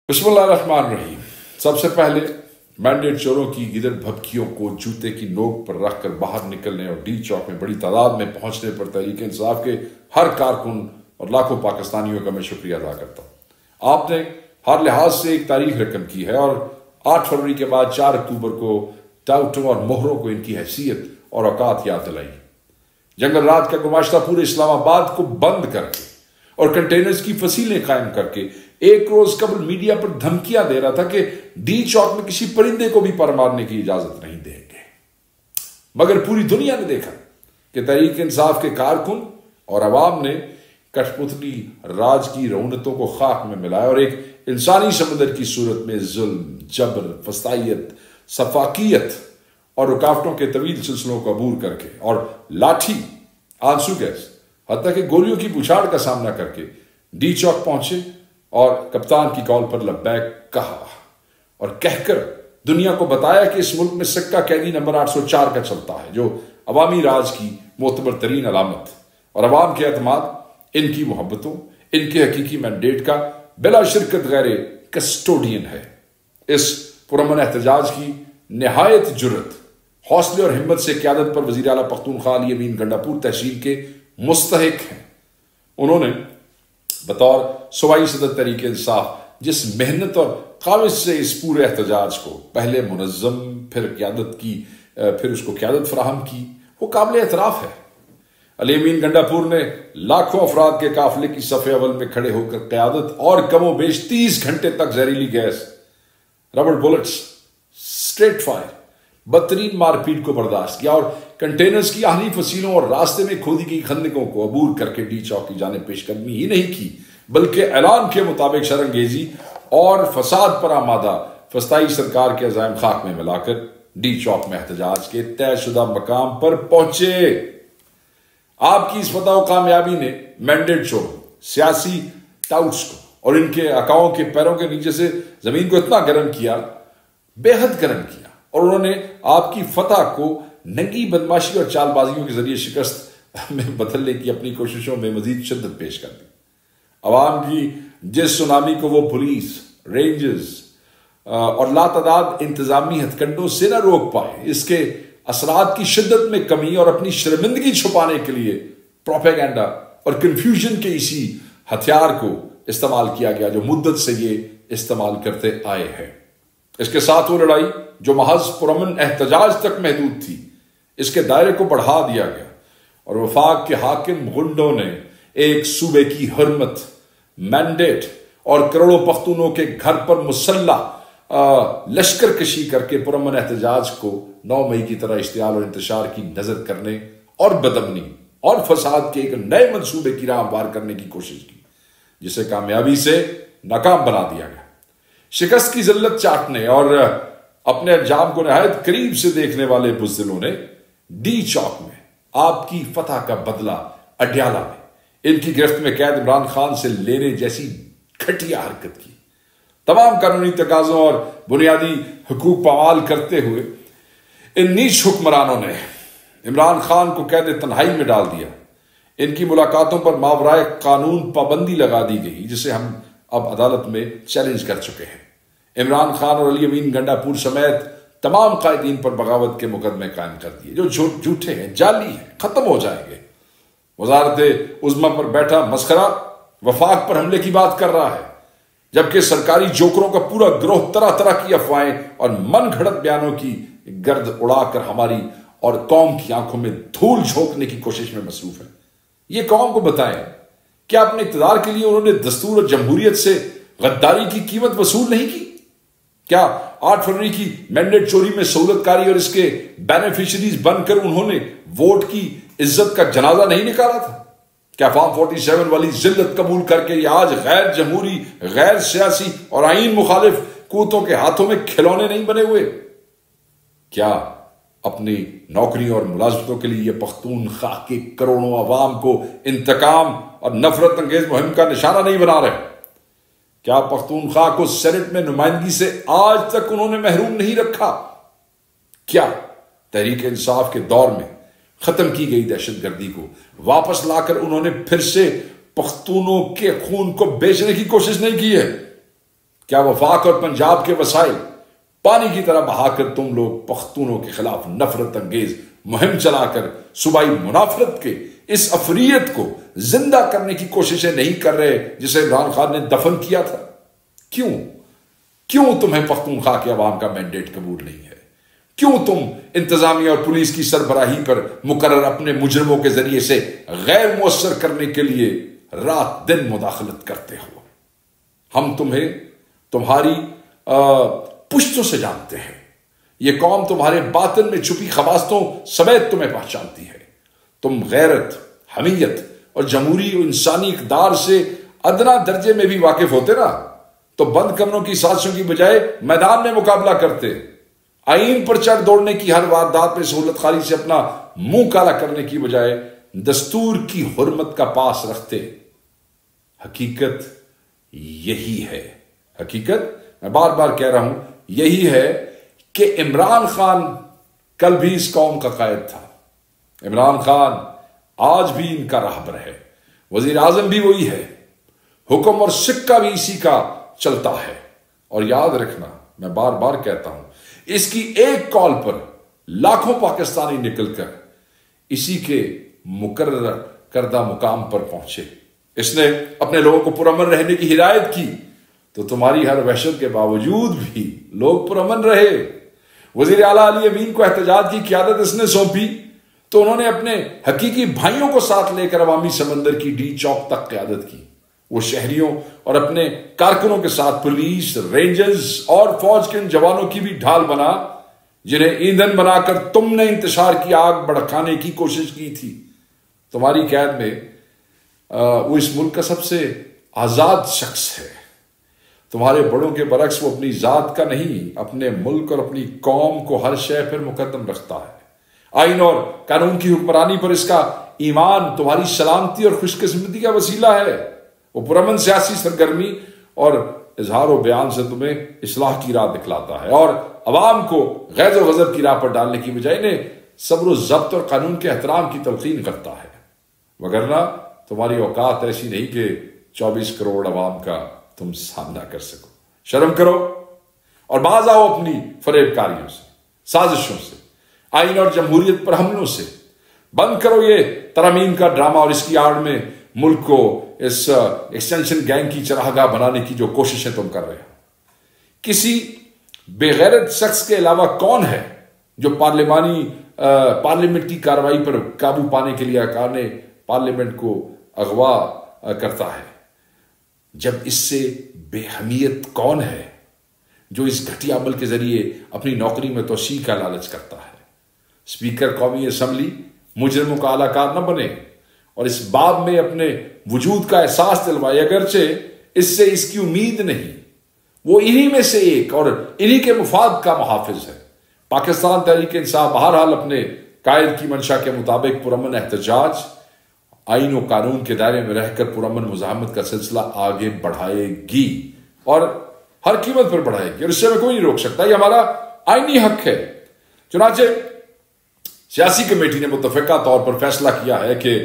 بسم اللہ الرحمن الرحیم۔ سب سے پہلے مینڈیٹ چوروں کی گدڑ بھبکیوں کو جوتے کی نوک پر رکھ کر باہر نکلنے اور ڈی چوک میں بڑی تعداد میں پہنچنے پر تحریک انصاف کے ہر کارکن اور لاکھوں پاکستانیوں کا میں شکریہ ادا کرتا ہوں۔ آپ نے ہر لحاظ سے ایک تاریخ رقم کی ہے اور 8 فروری کے بعد 4 اکتوبر کو ٹاؤٹوں اور مہروں کو ان کی حیثیت اور اوقات یاد دلائی۔ جنگل رات کا گماشتہ پورے اسلام آباد کو بند کر کے اور کنٹینرز کی فصیلیں قائم کر کے ایک روز قبل میڈیا پر دھمکیاں دے رہا تھا کہ ڈی چوک میں کسی پرندے کو بھی پر مارنے کی اجازت نہیں دیں گے، مگر پوری دنیا نے دیکھا کہ تحریک انصاف کے کارکن اور عوام نے کٹھ پتلی راج کی رونتوں کو خاک میں ملایا اور ایک انسانی سمندر کی صورت میں ظلم، جبر، فسطائیت، سفاکیت اور رکاوٹوں کے طویل سلسلوں کو عبور کر کے اور لاٹھی، آنسو گیس، حتیٰ کہ گولیوں کی بچھاڑ کا سامنا کر کے ڈی چوک پہنچے اور کپتان کی کال پر لبیک کہا اور کہہ کر دنیا کو بتایا کہ اس ملک میں سکہ قیدی نمبر 804 کا چلتا ہے، جو عوامی راج کی معتبر ترین علامت اور عوام کے اعتماد، ان کی محبتوں، ان کے حقیقی مینڈیٹ کا بلا شرکت غیر کسٹوڈین ہے۔ اس پرامن احتجاج کی نہایت جرت، حوصلے اور ہمت سے قیادت پر وزیر اعلیٰ پختونخوا علی امین گنڈاپور تحصیل کے مستحق ہیں۔ انہوں نے بطور صوبائی صدر تحریک انصاف جس محنت اور قاوش سے اس پورے احتجاج کو پہلے منظم پھر اس کو قیادت فراہم کی، وہ قابل اعتراف ہے۔ علی امین گنڈاپور نے لاکھوں افراد کے قافلے کی صف اول میں کھڑے ہو کر قیادت اور کم و بیش 30 گھنٹے تک زہریلی گیس، ربڑ بلٹس، اسٹریٹ فائر، بدترین مار پیٹ کو برداشت کیا اور کنٹینرز کی اہلی فصیلوں اور راستے میں کھودی گئی خندقوں کو عبور کر کے ڈی چوک کی جانب پیش قدمی ہی نہیں کی، بلکہ اعلان کے مطابق شرنگیزی اور فساد پر آمادہ فسطائی سرکار کے عزائم خاک میں ملا کر ڈی چوک میں احتجاج کے طے شدہ مقام پر پہنچے۔ آپ کی اس فتح و کامیابی نے مینڈیٹ چوروں، سیاسی ٹاؤٹس کو اور ان کے اکاؤں کے پیروں کے نیچے سے زمین کو اتنا گرم کیا، بے حد گرم کیا، اور انہوں نے آپ کی فتح کو ننگی بدماشی اور چال بازیوں کے ذریعے شکست میں بدلنے کی اپنی کوششوں میں مزید شدت پیش کر دی۔ عوام کی جس سونامی کو وہ پولیس، رینجرز اور لاتعداد انتظامی ہتھ کنڈوں سے نہ روک پائے، اس کے اثرات کی شدت میں کمی اور اپنی شرمندگی چھپانے کے لیے پروپیگنڈا اور کنفیوژن کے اسی ہتھیار کو استعمال کیا گیا جو مدت سے یہ استعمال کرتے آئے ہیں۔ اس کے ساتھ وہ لڑائی جو محض پرامن احتجاج تک محدود تھی، اس کے دائرے کو بڑھا دیا گیا اور وفاق کے حاکم غنڈوں نے ایک صوبے کی حرمت، مینڈیٹ اور کروڑوں پختونوں کے گھر پر مسلح لشکر کشی کر کے پرامن احتجاج کو 9 مئی کی طرح اشتعال اور انتشار کی نظر کرنے اور بدامنی اور فساد کے ایک نئے منصوبے کی راہ ہموار کرنے کی کوشش کی، جسے کامیابی سے ناکام بنا دیا گیا۔ شکست کی ذلت چاٹنے اور اپنے انجام کو نہایت قریب سے دیکھنے والے بزدلوں نے ڈی چوک میں آپ کی فتح کا بدلہ اڈیالہ میں ان کی گرفت میں قید عمران خان سے لینے جیسی گھٹیا حرکت کی۔ تمام قانونی تقاضوں اور بنیادی حقوق پامال کرتے ہوئے ان نیچ حکمرانوں نے عمران خان کو قید تنہائی میں ڈال دیا۔ ان کی ملاقاتوں پر ماورائے قانون پابندی لگا دی گئی، جسے ہم اب عدالت میں چیلنج کر چکے ہیں۔ عمران خان اور علی امین گنڈاپور سمیت تمام قائدین پر بغاوت کے مقدمے قائم کر دیے جو جھوٹے ہیں، جعلی ہیں، ختم ہو جائیں گے۔ وزارت عظمیٰ پر بیٹھا مسخرہ وفاق پر حملے کی بات کر رہا ہے، جبکہ سرکاری جوکروں کا پورا گروہ طرح طرح کی افواہیں اور من گھڑت بیانوں کی گرد اڑا کر ہماری اور قوم کی آنکھوں میں دھول جھونکنے کی کوشش میں مصروف ہے۔ یہ قوم کو بتائیں، کیا اپنے اقتدار کے لیے انہوں نے دستور اور جمہوریت سے غداری کی قیمت وصول نہیں کی؟ کیا 8 فروری کی مینڈیٹ چوری میں سہولت کاری اور اس کے بینیفیشریز بن کر انہوں نے ووٹ کی عزت کا جنازہ نہیں نکالا تھا؟ کیا فارم 47 والی ذلت قبول کر کے یہ آج غیر جمہوری، غیر سیاسی اور آئین مخالف قوتوں کے ہاتھوں میں کھلونے نہیں بنے ہوئے؟ کیا اپنی نوکریوں اور ملازمتوں کے لیے یہ پختونخوا کے کروڑوں عوام کو انتقام اور نفرت انگیز مہم کا نشانہ نہیں بنا رہے؟ کیا پختونخوا کو سینٹ میں نمائندگی سے آج تک انہوں نے محروم نہیں رکھا؟ کیا تحریک انصاف کے دور میں ختم کی گئی دہشت گردی کو واپس لا کر انہوں نے پھر سے پختونوں کے خون کو بیچنے کی کوشش نہیں کی ہے؟ کیا وفاق اور پنجاب کے وسائل پانی کی طرح بہا کر تم لوگ پختونوں کے خلاف نفرت انگیز مہم چلا کر صوبائی منافرت کے اس افریت کو زندہ کرنے کی کوششیں نہیں کر رہے جسے عمران خان نے دفن کیا تھا؟ کیوں تمہیں پختونخوا کے عوام کا مینڈیٹ قبول نہیں ہے؟ کیوں تم انتظامیہ اور پولیس کی سربراہی پر مقرر اپنے مجرموں کے ذریعے سے غیر مؤثر کرنے کے لیے رات دن مداخلت کرتے ہو؟ ہم تمہیں تمہاری پشتوں سے جانتے ہیں. یہ قوم تمہارے باطن میں چھپی خباستوں سمیت تمہیں پہچانتی ہے. تم غیرت، حمیت اور جمہوری و انسانی اقدار سے ادنا درجے میں بھی واقف ہوتے نا تو بند کمروں کی سازشوں کی بجائے میدان میں مقابلہ کرتے. آئین پر چڑھ دوڑنے کی ہر واردات میں سہولت خاری سے اپنا منہ کالا کرنے کی بجائے دستور کی حرمت کا پاس رکھتے. حقیقت یہی ہے، حقیقت میں بار بار کہہ رہا ہوں یہی ہے کہ عمران خان کل بھی اس قوم کا قائد تھا. عمران خان آج بھی ان کا راہبر ہے. وزیر اعظم بھی وہی ہے. حکم اور سکہ بھی اسی کا چلتا ہے. اور یاد رکھنا، میں بار بار کہتا ہوں، اس کی ایک کال پر لاکھوں پاکستانی نکل کر اسی کے مقرر کردہ مقام پر پہنچے. اس نے اپنے لوگوں کو پرامن رہنے کی ہدایت کی تو تمہاری ہر وحشت کے باوجود بھی لوگ پرامن رہے. وزیر اعلیٰ علی امین کو احتجاج کی قیادت اس نے سونپی تو انہوں نے اپنے حقیقی بھائیوں کو ساتھ لے کر عوامی سمندر کی ڈی چوک تک قیادت کی. وہ شہریوں اور اپنے کارکنوں کے ساتھ پولیس، رینجرز اور فوج کے ان جوانوں کی بھی ڈھال بنا جنہیں ایندھن بنا کر تم نے انتشار کی آگ بھڑکانے کی کوشش کی تھی. تمہاری قید میں وہ اس ملک کا سب سے آزاد شخص ہے. تمہارے بڑوں کے برعکس وہ اپنی ذات کا نہیں، اپنے ملک اور اپنی قوم کو ہر شے پر مقدم رکھتا ہے. آئین اور قانون کی حکمرانی پر اس کا ایمان تمہاری سلامتی اور خوش قسمتی کا وسیلہ ہے. وہ پرامن سیاسی سرگرمی اور اظہار و بیان سے تمہیں اصلاح کی راہ دکھلاتا ہے اور عوام کو غیظ و غضب کی راہ پر ڈالنے کی بجائے انہیں صبر و ضبط اور قانون کے احترام کی تلقین کرتا ہے. وگرنہ تمہاری اوقات ایسی نہیں کہ 24 کروڑ عوام کا تم سامنا کر سکو. شرم کرو اور باز آؤ اپنی فریب کاریوں سے، سازشوں سے، آئین اور جمہوریت پر حملوں سے. بند کرو یہ ترامیم کا ڈرامہ اور اس کی آڑ میں ملک کو اس ایکسٹینشن گینگ کی چراگاہ بنانے کی جو کوششیں تم کر رہے ہو. کسی بے غیرت شخص کے علاوہ کون ہے جو پارلیمنٹ کی کارروائی پر قابو پانے کے لیے ارکان پارلیمنٹ کو اغوا کرتا ہے، جب اس سے بے حمیت کون ہے جو اس گھٹیا عمل کے ذریعے اپنی نوکری میں توسیع کا لالچ کرتا ہے. اسپیکر قومی اسمبلی مجرموں کا اعلی کار نہ بنے اور اس باب میں اپنے وجود کا احساس دلوائے، اگرچہ اس سے اس کی امید نہیں. وہ انہی میں سے ایک اور انہی کے مفاد کا محافظ ہے. پاکستان تحریک انصاف بہرحال اپنے قائد کی منشا کے مطابق پرامن احتجاج، آئین و قانون کے دائرے میں رہ کر پرامن مزاحمت کا سلسلہ آگے بڑھائے گی اور ہر قیمت پر بڑھائے گی، اور اس سے کوئی نہیں روک سکتا. یہ ہمارا آئینی حق ہے. چنانچہ سیاسی کمیٹی نے متفقہ طور پر فیصلہ کیا ہے کہ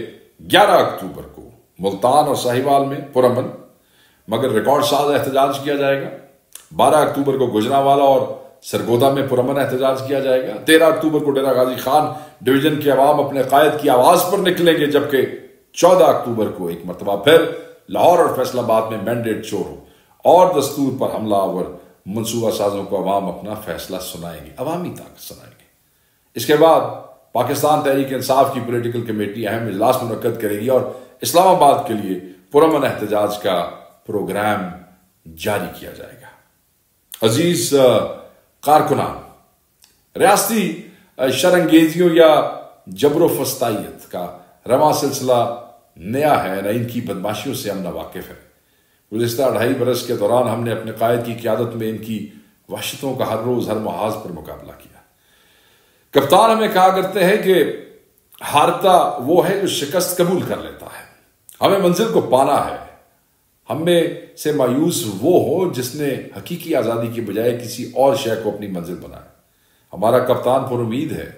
11 اکتوبر کو ملتان اور ساہیوال میں پرامن مگر ریکارڈ ساز احتجاج کیا جائے گا. 12 اکتوبر کو گوجرانوالا اور سرگودا میں پرامن احتجاج کیا جائے گا. 13 اکتوبر کو ڈیرہ غازی خان ڈویژن کے عوام اپنے قائد کی آواز پر نکلیں گے، جبکہ 14 اکتوبر کو ایک مرتبہ پھر لاہور اور فیصل آباد میں مینڈیٹ چور ہو اور دستور پر حملہ اور منصوبہ سازوں کو عوام اپنا فیصلہ سنائیں گے، عوامی طاقت سنائیں گے. اس کے بعد پاکستان تحریک انصاف کی پولیٹیکل کمیٹی اہم اجلاس منعقد کرے گی اور اسلام آباد کے لیے پرامن احتجاج کا پروگرام جاری کیا جائے گا. عزیز کارکنان، ریاستی شرانگیزیوں یا جبر و فستائیت کا رواں سلسلہ نیا ہے، نہ ان کی بدماشیوں سے ہم نہ واقف ہیں. گزشتہ 2.5 برس کے دوران ہم نے اپنے قائد کی قیادت میں ان کی وحشتوں کا ہر روز ہر محاذ پر مقابلہ کیا. کپتان ہمیں کہا کرتے ہیں کہ ہارتا وہ ہے جو شکست قبول کر لیتا ہے. ہمیں منزل کو پانا ہے. ہم میں سے مایوس وہ ہو جس نے حقیقی آزادی کی بجائے کسی اور شے کو اپنی منزل بنایا. ہمارا کپتان پر امید ہے.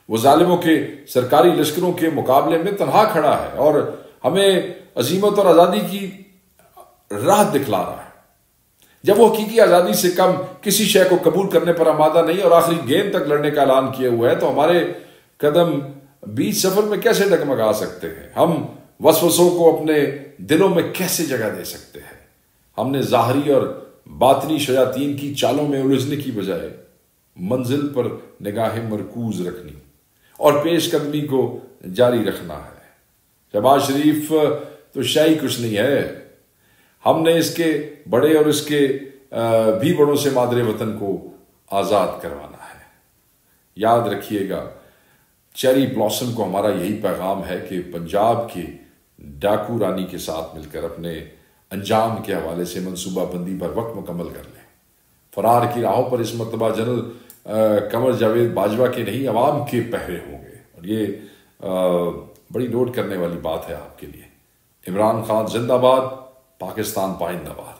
وہ ظالموں کے سرکاری لشکروں کے مقابلے میں تنہا کھڑا ہے اور ہمیں عزیمت اور آزادی کی راہ دکھلا رہا ہے. جب وہ حقیقی آزادی سے کم کسی شے کو قبول کرنے پر آمادہ نہیں اور آخری گیند تک لڑنے کا اعلان کیے ہوئے ہے تو ہمارے قدم بیچ سفر میں کیسے ڈگمگا سکتے ہیں؟ ہم وسوسوں کو اپنے دلوں میں کیسے جگہ دے سکتے ہیں؟ ہم نے ظاہری اور باطنی شیاطین کی چالوں میں الجھنے کی بجائے منزل پر نگاہ مرکوز رکھنی اور پیش قدمی کو جاری رکھنا ہے۔ شہباز شریف تو شاہی کچھ نہیں ہے، ہم نے اس کے بڑے اور اس کے بھی بڑوں سے مادر وطن کو آزاد کروانا ہے۔ یاد رکھیے گا، چیری بلاسم کو ہمارا یہی پیغام ہے کہ پنجاب کی ڈاکو رانی کے ساتھ مل کر اپنے انجام کے حوالے سے منصوبہ بندی بر وقت مکمل کر لیں۔ فرار کی راہوں پر اس مرتبہ جنرل قمر جاوید باجوہ کے نہیں، عوام کے پہرے ہوں گے، اور یہ بڑی نوٹ کرنے والی بات ہے آپ کے لیے۔ عمران خان زندہ باد، پاکستان پائندہ باد۔